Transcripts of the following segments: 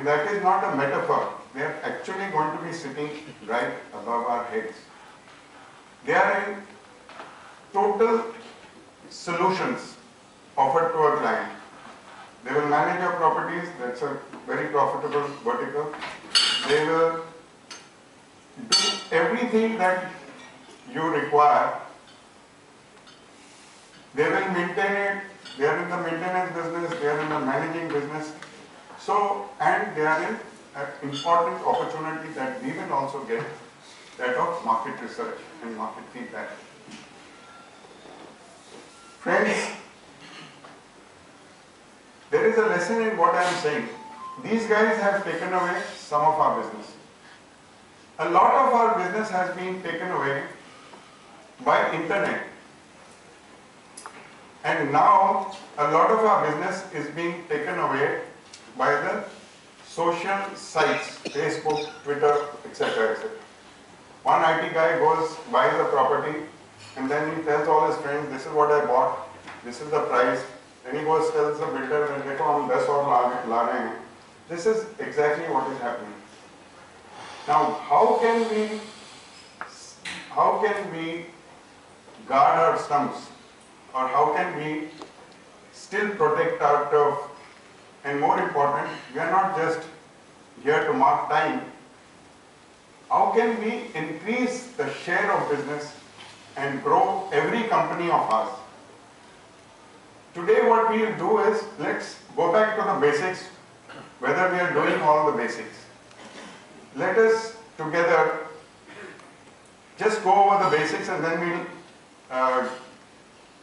that is not a metaphor. They are actually going to be sitting right above our heads. They are in total solutions offered to a client. They will manage your properties, that's a very profitable vertical. They will do everything that you require. They will maintain it, they are in the maintenance business, they are in the managing business. So, and they are in an important opportunity that we will also get, that of market research and market feedback. Friends, there is a lesson in what I am saying. These guys have taken away some of our business. A lot of our business has been taken away by internet. And now a lot of our business is being taken away by the social sites, Facebook, Twitter, etc., etc. One IT guy goes, buys a property, and then he tells all his friends, this is what I bought, this is the price. Then he goes, tells the builder, and they come, that's all la rahe hain. This is exactly what is happening. Now, how can we guard our stumps, or how can we still protect our turf? And more important, we are not just here to mark time. How can we increase the share of business and grow every company of ours? Today what we will do is, let's go back to the basics, whether we are doing all the basics. Let us together just go over the basics, and then we'll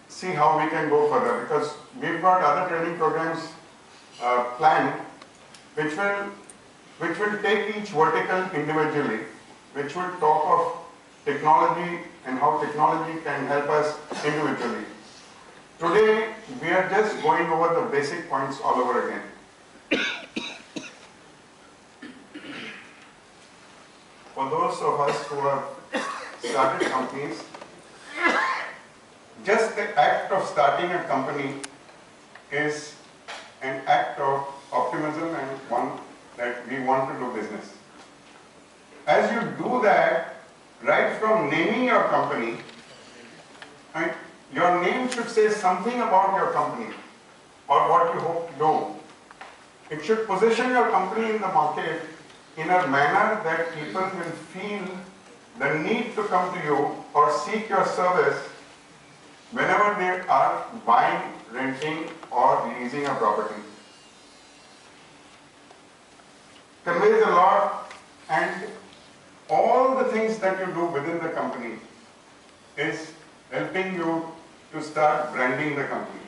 see how we can go further, because we've got other training programs planned which will take each vertical individually, which will talk of technology and how technology can help us individually. Today, we are just going over the basic points all over again. For those of us who have started companies, just the act of starting a company is an act of optimism and one that we want to do business. As you do that, right from naming your company, right, your name should say something about your company or what you hope to do. It should position your company in the market in a manner that people will feel the need to come to you or seek your service whenever they are buying, renting, or leasing a property. Conveys a lot, and all the things that you do within the company is helping you to start branding the company.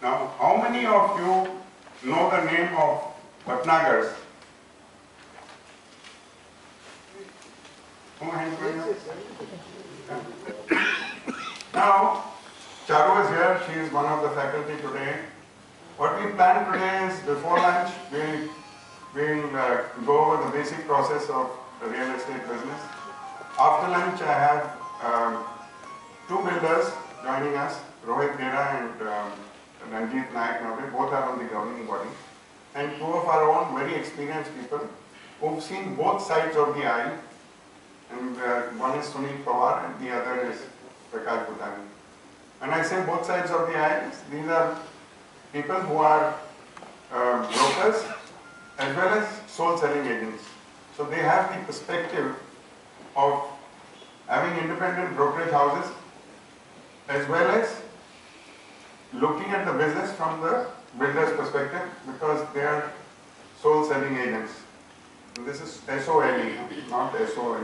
Now, how many of you know the name of Bhatnagars? Now, Charu is here, she is one of the faculty today. What we plan today is, before lunch, we'll go over the basic process of the real estate business. After lunch, I have two builders joining us, Rohit Gera and Ranjit Nayak Nabe, both are on the governing body, and two of our own very experienced people who've seen both sides of the aisle, and one is Sunil Pawar and the other is Prakash Bhutani. When I say both sides of the aisle, these are people who are brokers as well as sole selling agents. So they have the perspective of having independent brokerage houses as well as looking at the business from the builder's perspective, because they are sole selling agents. And this is SOLE, not SOLUL.